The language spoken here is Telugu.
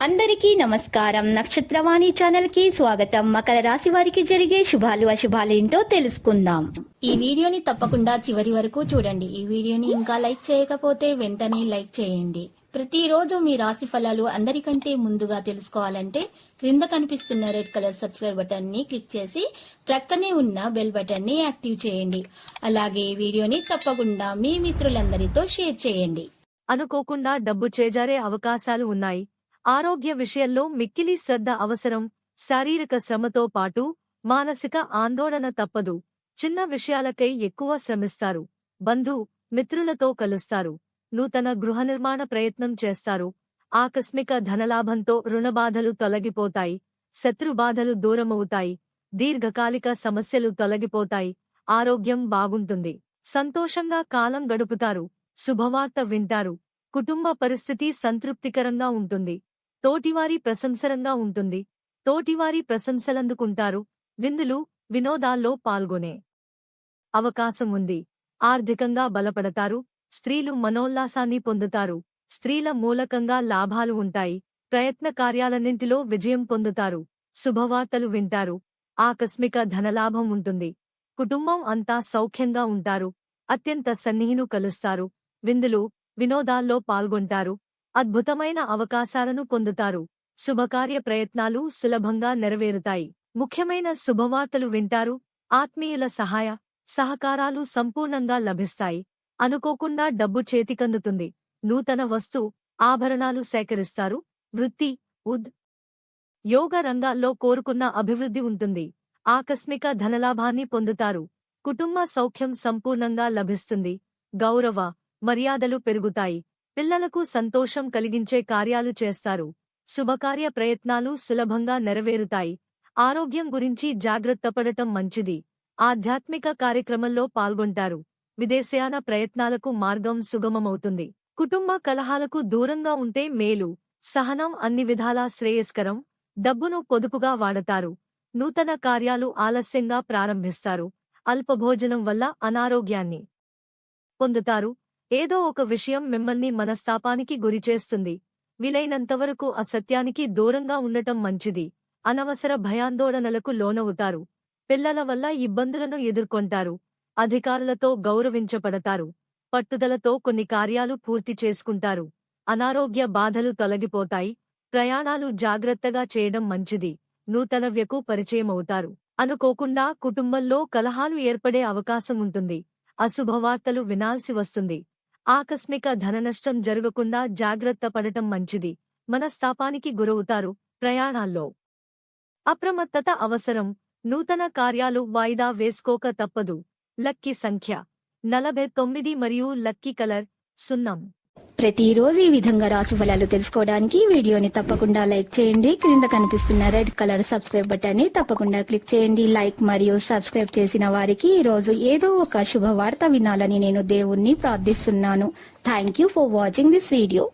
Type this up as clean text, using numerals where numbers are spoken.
అందరికీ నమస్కారం. నక్షత్రవాణి ఛానల్ కి స్వాగతం. మకర రాశి వారికి జరిగే శుభాలు అశుభాలు ఏంటో తెలుసుకుందాం. ఈ వీడియోని తప్పకుండా చివరి వరకు చూడండి. ఈ వీడియోని ఇంకా లైక్ చేయకపోతే వెంటనే లైక్ చేయండి. ప్రతిరోజు మీ రాశి ఫలాలు అందరికంటే ముందుగా తెలుసుకోవాలంటే క్రింద కనిపిస్తున్న రెడ్ కలర్ సబ్స్క్రైబ్ బటన్ ని క్లిక్ చేసి ప్రక్కనే ఉన్న బెల్ బటన్ ని యాక్టివ్ చేయండి. అలాగే ఈ వీడియోని తప్పకుండా మీ మిత్రులందరితో షేర్ చేయండి. అనుకోకుండా డబ్బు చేజారే అవకాశాలు ఉన్నాయి. ఆరోగ్య విషయంలో మిక్కిలి శ్రద్ధ అవసరం. శారీరక శ్రమతో పాటు మానసిక ఆందోళన తప్పదు. చిన్న విషయాలకై ఎక్కువ శ్రమిస్తారు. బంధు మిత్రులతో కలుస్తారు. నూతన గృహ నిర్మాణ ప్రయత్నం చేస్తారు. ఆకస్మిక ధనలాభంతో రుణబాధలు తొలగిపోతాయి. శత్రుబాధలు దూరమవుతాయి. దీర్ఘకాలిక సమస్యలు తొలగిపోతాయి. ఆరోగ్యం బాగుంటుంది. సంతోషంగా కాలం గడుపుతారు. శుభవార్త వింటారు. కుటుంబ పరిస్థితి సంతృప్తికరంగా ఉంటుంది. తోటివారి ప్రశంసరంగా ఉంటుంది. తోటివారి ప్రశంసలందుకుంటారు. విందులు వినోదాల్లో పాల్గొనే అవకాశం ఉంది. ఆర్థికంగా బలపడతారు. స్త్రీలు మనోల్లాసాన్ని పొందుతారు. స్త్రీల మూలకంగా లాభాలు ఉంటాయి. ప్రయత్న కార్యాలన్నింటిలో విజయం పొందుతారు. శుభవార్తలు వింటారు. ఆకస్మిక ధనలాభం ఉంటుంది. కుటుంబం అంతా సౌఖ్యంగా ఉంటారు. అత్యంత సన్నిహిను కలుస్తారు. విందులు వినోదాల్లో పాల్గొంటారు. అద్భుతమైన అవకాశాలను పొందుతారు. శుభకార్య ప్రయత్నాలు సులభంగా నెరవేరుతాయి. ముఖ్యమైన శుభవార్తలు వింటారు. ఆత్మీయుల సహకారాలు సంపూర్ణంగా లభిస్తాయి. అనుకోకుండా డబ్బు చేతికందుతుంది. నూతన ఆభరణాలు సేకరిస్తారు. వృత్తి యోగ రంగాల్లో కోరుకున్న అభివృద్ధి ఉంటుంది. ఆకస్మిక ధనలాభాన్ని పొందుతారు. కుటుంబ సౌఖ్యం సంపూర్ణంగా లభిస్తుంది. గౌరవ మర్యాదలు పెరుగుతాయి. పిల్లలకు సంతోషం కలిగించే కార్యాలు చేస్తారు. శుభకార్య ప్రయత్నాలు సులభంగా నెరవేరుతాయి. ఆరోగ్యం గురించి జాగ్రత్తపడటం మంచిది. ఆధ్యాత్మిక కార్యక్రమంలో పాల్గొంటారు. విదేశయాన ప్రయత్నాలకు మార్గం సుగమమవుతుంది. కుటుంబ కలహాలకు దూరంగా ఉంటే మేలు. సహనం అన్ని విధాలా శ్రేయస్కరం. డబ్బును పొదుపుగా వాడతారు. నూతన కార్యాలు ఆలస్యంగా ప్రారంభిస్తారు. అల్పభోజనం వల్ల అనారోగ్యాన్ని పొందుతారు. ఏదో ఒక విషయం మిమ్మల్ని మనస్తాపానికి గురిచేస్తుంది. వీలైనంతవరకు అసత్యానికి దూరంగా ఉండటం మంచిది. అనవసర భయాందోళనలకు లోనవుతారు. పిల్లల వల్ల ఇబ్బందులను ఎదుర్కొంటారు. అధికారులతో గౌరవించబడతారు. పట్టుదలతో కొన్ని కార్యాలు పూర్తి చేసుకుంటారు. అనారోగ్య బాధలు తొలగిపోతాయి. ప్రయాణాలు జాగ్రత్తగా చేయడం మంచిది. నూతన వ్యకు పరిచయమవుతారు. అనుకోకుండా కుటుంబంలో కలహాలు ఏర్పడే అవకాశం ఉంటుంది. అశుభవార్తలు వినాల్సి వస్తుంది. ఆకస్మిక ధననష్టం జరగకుండా జాగ్రత్త పడటం మంచిది. మనస్తాపానికి గురవుతారు. ప్రయాణాల్లో అప్రమత్తత అవసరం. నూతన కార్యాలు వాయిదా వేసుకోక తప్పదు. లక్కీ సంఖ్య 49 మరియు లక్కీ కలర్ సున్నం. ప్రతిరోజు ఈ విధంగా రాశి ఫలాలు తెలుసుకోవడానికి వీడియోని తప్పకుండా లైక్ చేయండి. క్రింద కనిపిస్తున్న రెడ్ కలర్ సబ్స్క్రైబ్ బటన్ ని తప్పకుండా క్లిక్ చేయండి. లైక్ మరియు సబ్స్క్రైబ్ చేసిన వారికి ఈ రోజు ఏదో ఒక శుభవార్త వినాలని నేను దేవుణ్ణి ప్రార్థిస్తున్నాను. Thank you for watching this video.